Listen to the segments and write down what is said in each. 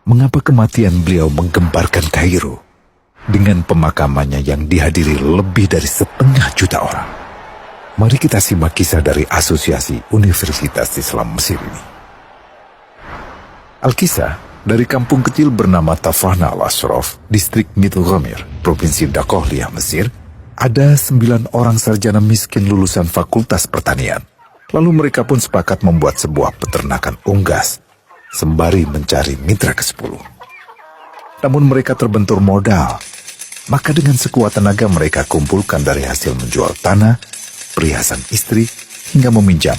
mengapa kematian beliau menggemparkan Kairo dengan pemakamannya yang dihadiri lebih dari 1,5 juta orang. Mari kita simak kisah dari Asosiasi Universitas Islam Mesir ini. Al-Kisah dari kampung kecil bernama Tafana al-Ashraf, distrik Mitghamir, provinsi Dakohliyah, Mesir. Ada 9 orang sarjana miskin lulusan Fakultas Pertanian. Lalu mereka pun sepakat membuat sebuah peternakan unggas sembari mencari mitra ke-10. Namun mereka terbentur modal. Maka dengan sekuat tenaga mereka kumpulkan dari hasil menjual tanah, perhiasan istri, hingga meminjam.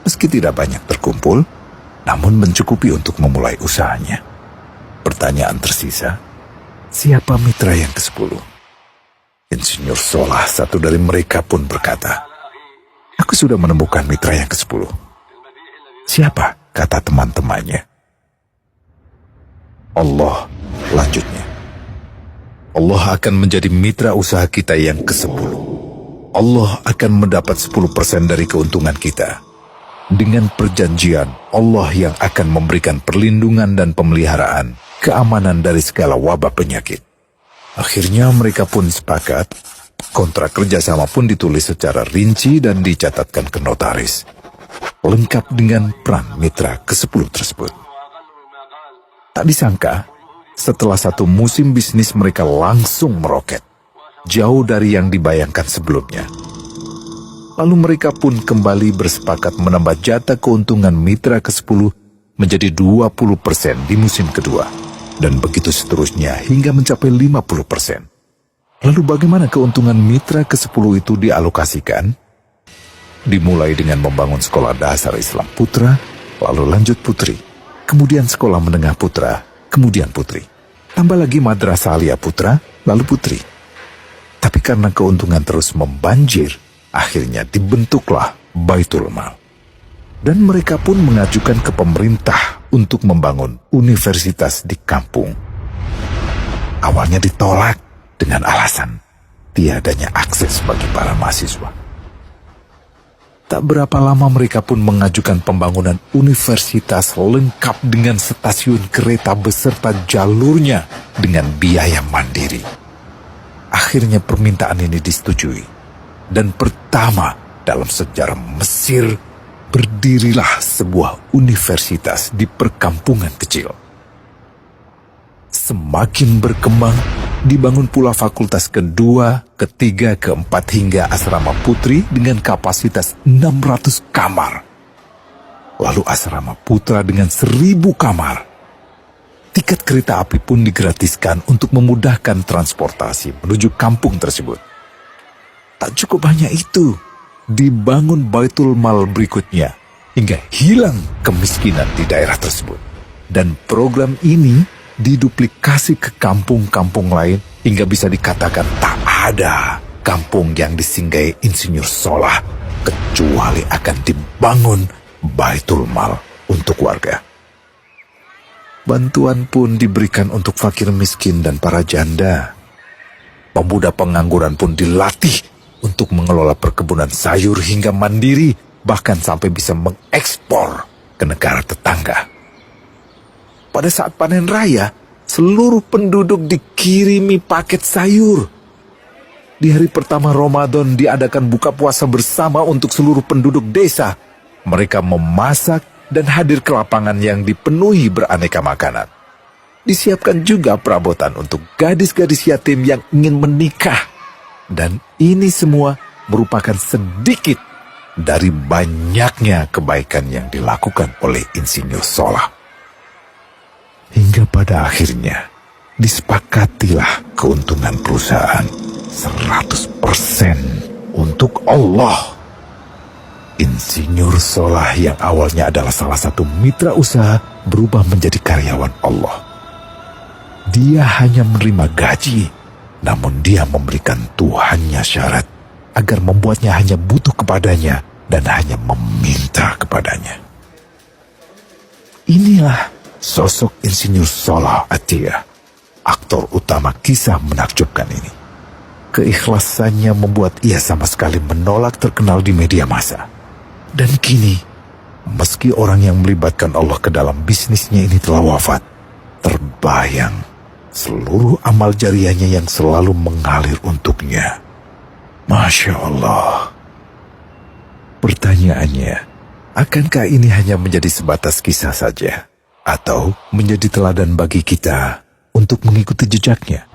Meski tidak banyak terkumpul, namun mencukupi untuk memulai usahanya. Pertanyaan tersisa, siapa mitra yang ke-10? Insinyur Solah, satu dari mereka pun berkata, "Aku sudah menemukan mitra yang ke-10. Siapa?" kata teman-temannya. Allah, lanjutnya. Allah akan menjadi mitra usaha kita yang ke-10. Allah akan mendapat 10% dari keuntungan kita. Dengan perjanjian, Allah yang akan memberikan perlindungan dan pemeliharaan, keamanan dari segala wabah penyakit. Akhirnya mereka pun sepakat. Kontrak kerjasama pun ditulis secara rinci dan dicatatkan ke notaris, lengkap dengan peran mitra ke-10 tersebut. Tak disangka, setelah 1 musim bisnis mereka langsung meroket, jauh dari yang dibayangkan sebelumnya. Lalu mereka pun kembali bersepakat menambah jatah keuntungan mitra ke-10 menjadi 20% di musim kedua, dan begitu seterusnya hingga mencapai 50%. Lalu bagaimana keuntungan mitra ke-10 itu dialokasikan? Dimulai dengan membangun sekolah dasar Islam putra, lalu lanjut putri, kemudian sekolah menengah putra, kemudian putri. Tambah lagi madrasah aliyah putra, lalu putri. Tapi karena keuntungan terus membanjir, akhirnya dibentuklah Baitul Mal. Dan mereka pun mengajukan ke pemerintah untuk membangun universitas di kampung. Awalnya ditolak dengan alasan tiadanya akses bagi para mahasiswa. Tak berapa lama mereka pun mengajukan pembangunan universitas lengkap dengan stasiun kereta beserta jalurnya dengan biaya mandiri. Akhirnya permintaan ini disetujui. Dan pertama dalam sejarah Mesir, berdirilah sebuah universitas di perkampungan kecil. Semakin berkembang, dibangun pula fakultas kedua, ketiga, keempat hingga asrama putri dengan kapasitas 600 kamar. Lalu asrama putra dengan 1.000 kamar. Tiket kereta api pun digratiskan untuk memudahkan transportasi menuju kampung tersebut. Tak cukup hanya itu, dibangun Baitul Mal berikutnya hingga hilang kemiskinan di daerah tersebut. Dan program ini diduplikasi ke kampung-kampung lain hingga bisa dikatakan tak ada kampung yang disinggahi Insinyur Solah kecuali akan dibangun Baitul Mal untuk warga. Bantuan pun diberikan untuk fakir miskin dan para janda. Pemuda pengangguran pun dilatih untuk mengelola perkebunan sayur hingga mandiri, bahkan sampai bisa mengekspor ke negara tetangga. Pada saat panen raya, seluruh penduduk dikirimi paket sayur. Di hari pertama Ramadan diadakan buka puasa bersama untuk seluruh penduduk desa. Mereka memasak dan hadir ke lapangan yang dipenuhi beraneka makanan. Disiapkan juga perabotan untuk gadis-gadis yatim yang ingin menikah. Dan ini semua merupakan sedikit dari banyaknya kebaikan yang dilakukan oleh Insinyur Solah. Hingga pada akhirnya disepakatilah keuntungan perusahaan 100% untuk Allah. Insinyur Solah yang awalnya adalah salah satu mitra usaha berubah menjadi karyawan Allah. Dia hanya menerima gaji, namun dia memberikan Tuhannya syarat agar membuatnya hanya butuh kepadanya dan hanya meminta kepadanya. Inilah sosok Insinyur Solah Atiyah, aktor utama kisah menakjubkan ini. Keikhlasannya membuat ia sama sekali menolak terkenal di media massa. Dan kini, meski orang yang melibatkan Allah ke dalam bisnisnya ini telah wafat, terbayang seluruh amal jariahnya yang selalu mengalir untuknya. Masya Allah. Pertanyaannya, akankah ini hanya menjadi sebatas kisah saja? Atau menjadi teladan bagi kita untuk mengikuti jejaknya?